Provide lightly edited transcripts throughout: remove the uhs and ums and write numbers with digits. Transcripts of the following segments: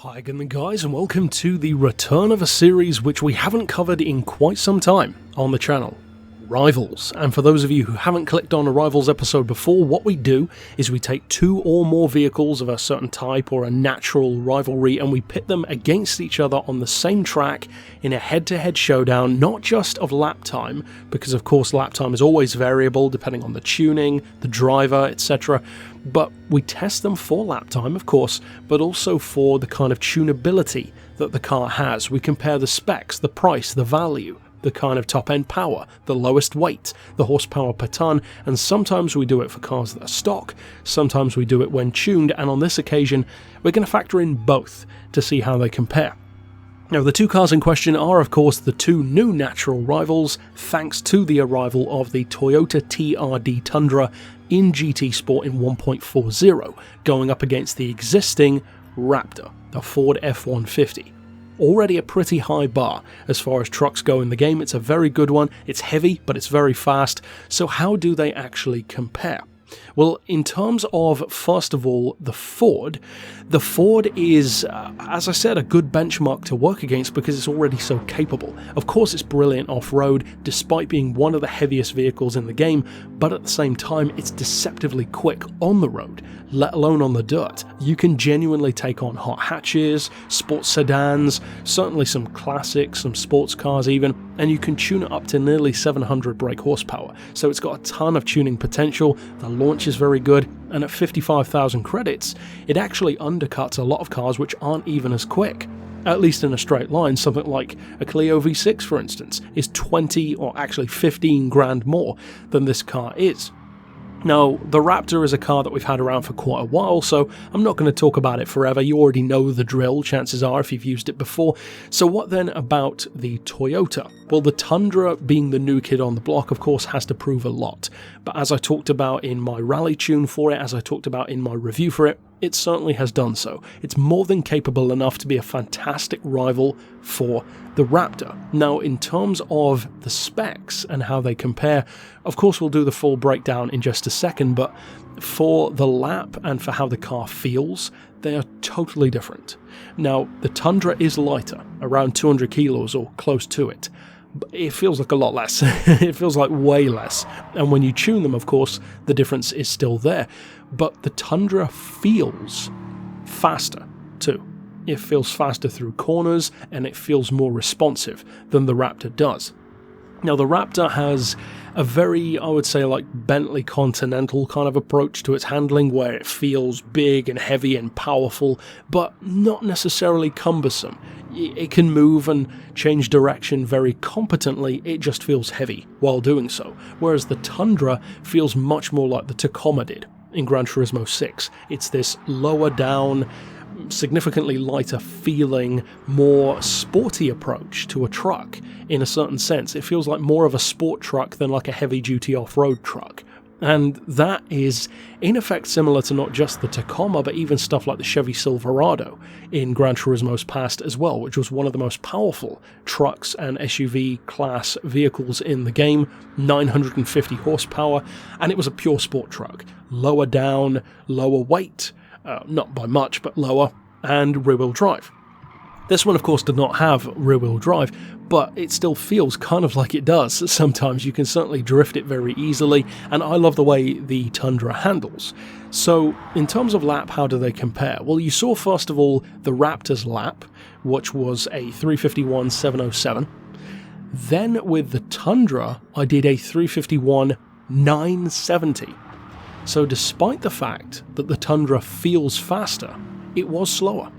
Hi again guys, and welcome to the return of a series which we haven't covered in quite some time on the channel. Rivals. And for those of you who haven't clicked on a Rivals episode before, what we do is we take two or more vehicles of a certain type or a natural rivalry and we pit them against each other on the same track in a head-to-head showdown, not just of lap time, because of course lap time is always variable depending on the tuning, the driver, etc. But we test them for lap time, of course, but also for the kind of tunability that the car has. We compare the specs, the price, the value, the kind of top-end power, the lowest weight, the horsepower per ton, and sometimes we do it for cars that are stock, sometimes we do it when tuned, and on this occasion we're going to factor in both to see how they compare. Now, the two cars in question are, of course, the two new natural rivals, thanks to the arrival of the Toyota TRD Tundra in GT Sport in 1.40, going up against the existing Raptor, the Ford F-150. Already a pretty high bar as far as trucks go in the game. It's a very good one, it's heavy, but it's very fast. So how do they actually compare? Well, in terms of, first of all, the Ford is, as I said, a good benchmark to work against because it's already so capable. Of course, it's brilliant off-road, despite being one of the heaviest vehicles in the game, but at the same time, it's deceptively quick on the road, let alone on the dirt. You can genuinely take on hot hatches, sports sedans, certainly some classics, some sports cars even, and you can tune it up to nearly 700 brake horsepower. So it's got a ton of tuning potential, the launch is very good, and at 55,000 credits, it actually undercuts a lot of cars which aren't even as quick. At least in a straight line. Something like a Clio V6, for instance, is 20 or actually 15 grand more than this car is. Now, the Raptor is a car that we've had around for quite a while, so I'm not going to talk about it forever. You already know the drill, chances are, if you've used it before. So what then about the Toyota? Well, the Tundra, being the new kid on the block, of course, has to prove a lot. But as I talked about in my rally tune for it, as I talked about in my review for it, it certainly has done so. It's more than capable enough to be a fantastic rival for the Raptor. Now, in terms of the specs and how they compare, of course we'll do the full breakdown in just a second, but for the lap and for how the car feels, they are totally different. Now, the Tundra is lighter, around 200 kilos or close to it. It feels like a lot less. It feels like way less. And when you tune them, of course, the difference is still there. But the Tundra feels faster too. It feels faster through corners and it feels more responsive than the Raptor does. Now, the Raptor has a very, I would say, like Bentley Continental kind of approach to its handling, where it feels big and heavy and powerful, but not necessarily cumbersome. It can move and change direction very competently, it just feels heavy while doing so. Whereas the Tundra feels much more like the Tacoma did in Gran Turismo 6. It's this lower down, significantly lighter feeling, more sporty approach to a truck in a certain sense. It feels like more of a sport truck than like a heavy-duty off-road truck. And that is, in effect, similar to not just the Tacoma, but even stuff like the Chevy Silverado in Gran Turismo's past as well, which was one of the most powerful trucks and SUV class vehicles in the game, 950 horsepower, and it was a pure sport truck. Lower down, lower weight, not by much, but lower, and rear-wheel drive. This one, of course, did not have rear-wheel drive, but it still feels kind of like it does. Sometimes you can certainly drift it very easily, and I love the way the Tundra handles. So, in terms of lap, how do they compare? Well, you saw, first of all, the Raptor's lap, which was a 351.707. Then, with the Tundra, I did a 351.970. So despite the fact that the Tundra feels faster, it was slower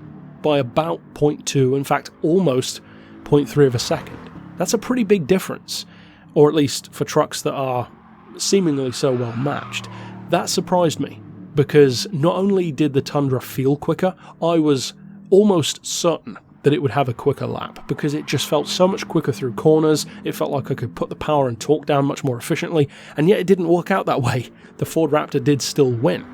by about 0.2, in fact almost 0.3 of a second. That's a pretty big difference, or at least for trucks that are seemingly so well matched. That surprised me, because not only did the Tundra feel quicker, I was almost certain that it would have a quicker lap, because it just felt so much quicker through corners. It felt like I could put the power and torque down much more efficiently, and yet it didn't work out that way. The Ford Raptor did still win.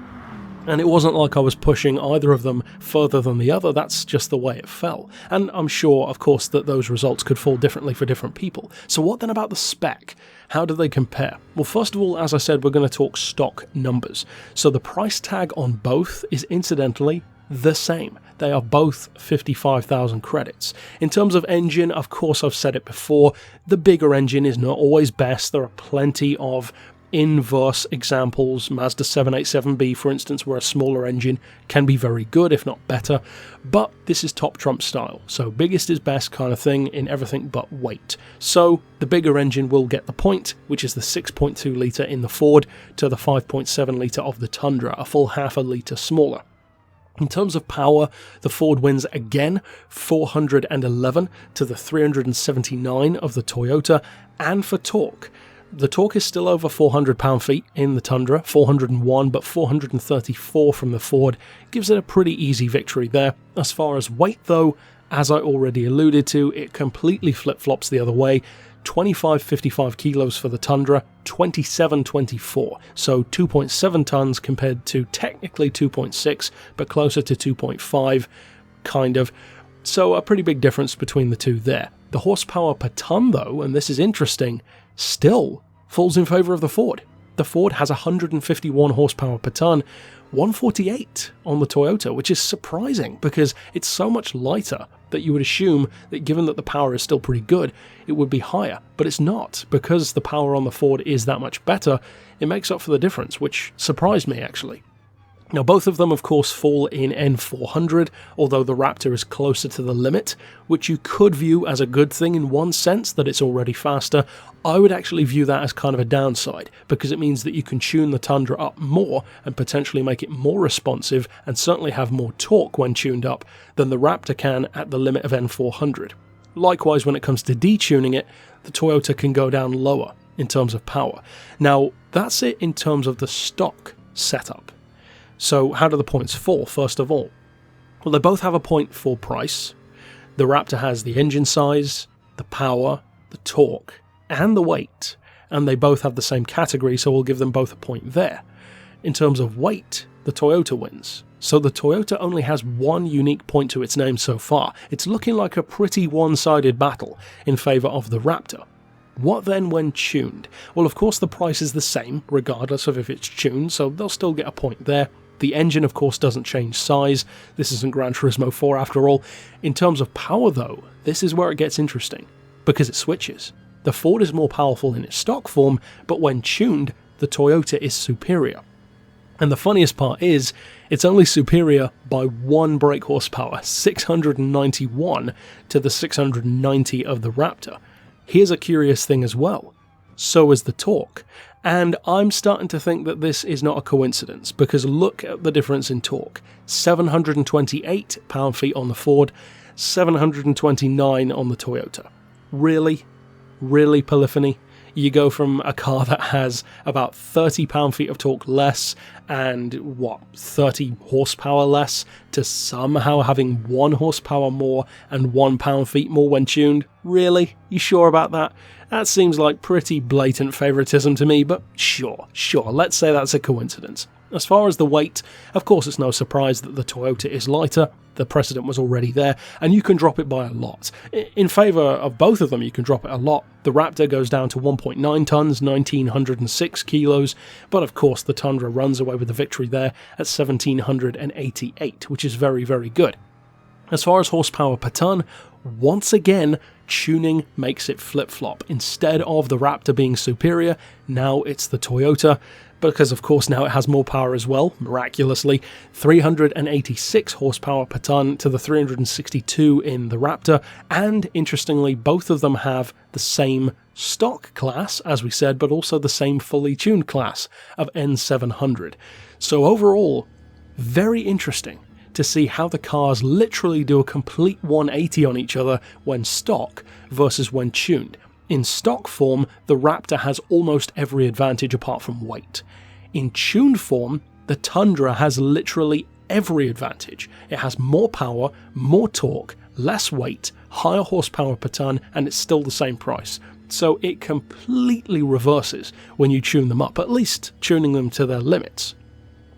And it wasn't like I was pushing either of them further than the other, that's just the way it fell. And I'm sure, of course, that those results could fall differently for different people. So what then about the spec? How do they compare? Well, first of all, as I said, we're going to talk stock numbers. So the price tag on both is incidentally the same. They are both 55,000 credits. In terms of engine, of course I've said it before, the bigger engine is not always best. There are plenty of inverse examples, Mazda 787B for instance, where a smaller engine can be very good, if not better, but this is top trump style, so biggest is best kind of thing in everything but weight. So the bigger engine will get the point, which is the 6.2 litre in the Ford to the 5.7 litre of the Tundra, a full half a litre smaller. In terms of power, the Ford wins again, 411 to the 379 of the Toyota, and for torque, the torque is still over 400 pound-feet in the Tundra, 401, but 434 from the Ford gives it a pretty easy victory there. As far as weight though, as I already alluded to, it completely flip-flops the other way. 25.55 kilos for the Tundra, 27.24, so 2.7 tons compared to technically 2.6, but closer to 2.5, kind of. So a pretty big difference between the two there. The horsepower per ton though, and this is interesting, still falls in favour of the Ford. The Ford has 151 horsepower per ton, 148 on the Toyota, which is surprising because it's so much lighter that you would assume that given that the power is still pretty good, it would be higher, but it's not. Because the power on the Ford is that much better, it makes up for the difference, which surprised me actually. Now both of them of course fall in N400, although the Raptor is closer to the limit, which you could view as a good thing in one sense, that it's already faster. I would actually view that as kind of a downside, because it means that you can tune the Tundra up more and potentially make it more responsive and certainly have more torque when tuned up than the Raptor can at the limit of N400. Likewise, when it comes to detuning it, the Toyota can go down lower in terms of power. Now that's it in terms of the stock setup. So how do the points fall, first of all? Well, they both have a point for price. The Raptor has the engine size, the power, the torque, and the weight, and they both have the same category, so we'll give them both a point there. In terms of weight, the Toyota wins. So the Toyota only has one unique point to its name so far. It's looking like a pretty one-sided battle in favour of the Raptor. What then when tuned? Well, of course the price is the same, regardless of if it's tuned, so they'll still get a point there. The engine, of course, doesn't change size. This isn't Gran Turismo 4 after all. In terms of power, though, this is where it gets interesting, because it switches. The Ford is more powerful in its stock form, but when tuned, the Toyota is superior. And the funniest part is, it's only superior by 1 brake horsepower, 691 to the 690 of the Raptor. Here's a curious thing as well. So is the torque. And I'm starting to think that this is not a coincidence, because look at the difference in torque. 728 pound-feet on the Ford, 729 on the Toyota. Really? Really, Polyphony? You go from a car that has about 30 pound-feet of torque less and, 30 horsepower less, to somehow having 1 horsepower more and 1 pound-feet more when tuned? Really? You sure about that? That seems like pretty blatant favoritism to me, but sure, let's say that's a coincidence. As far as the weight, of course it's no surprise that the Toyota is lighter. The precedent was already there, and you can drop it by a lot. In favour of both of them, you can drop it a lot. The Raptor goes down to 1.9 tons, 1,906 kilos, but of course the Tundra runs away with the victory there at 1,788, which is very, very good. As far as horsepower per ton, once again, tuning makes it flip-flop. Instead of the Raptor being superior, now it's the Toyota, because of course now it has more power as well, miraculously. 386 horsepower per ton to the 362 in the Raptor, and interestingly, both of them have the same stock class, as we said, but also the same fully tuned class of N700. So overall, very interesting to see how the cars literally do a complete 180 on each other when stock versus when tuned. In stock form, the Raptor has almost every advantage apart from weight. In tuned form, the Tundra has literally every advantage. It has more power, more torque, less weight, higher horsepower per ton, and it's still the same price. So it completely reverses when you tune them up, at least tuning them to their limits.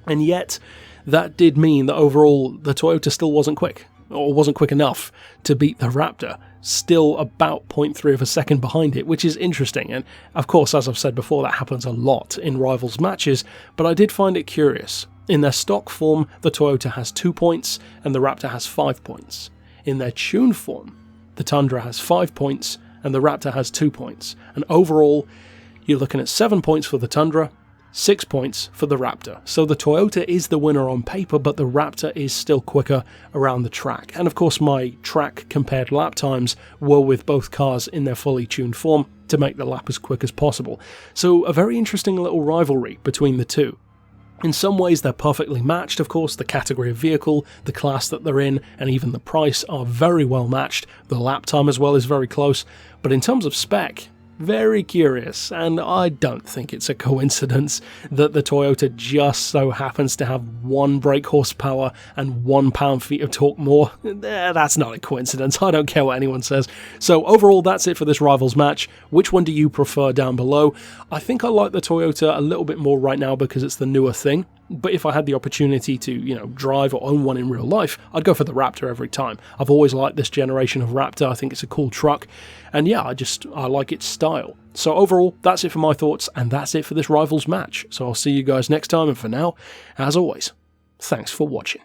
And yet, that did mean that overall the Toyota still wasn't quick, or wasn't quick enough to beat the Raptor, still about 0.3 of a second behind it, which is interesting. And of course, as I've said before, that happens a lot in rivals matches, but I did find it curious. In their stock form, the Toyota has 2 points and the Raptor has 5 points. In their tuned form, the Tundra has 5 points and the Raptor has 2 points. And overall, you're looking at 7 points for the Tundra, 6 points for the Raptor. So the Toyota is the winner on paper, but the Raptor is still quicker around the track. And of course my track compared lap times were with both cars in their fully tuned form to make the lap as quick as possible. So a very interesting little rivalry between the two. In some ways they're perfectly matched, of course, the category of vehicle, the class that they're in, and even the price are very well matched. The lap time as well is very close, but in terms of spec, very curious, and I don't think it's a coincidence that the Toyota just so happens to have 1 brake horsepower and 1 pound-feet of torque more. That's not a coincidence, I don't care what anyone says. So overall, that's it for this Rivals match. Which one do you prefer down below? I think I like the Toyota a little bit more right now because it's the newer thing. But if I had the opportunity to, drive or own one in real life, I'd go for the Raptor every time. I've always liked this generation of Raptor. I think it's a cool truck. And yeah, I like its style. So overall, that's it for my thoughts, and that's it for this Rivals match. So I'll see you guys next time, and for now, as always, thanks for watching.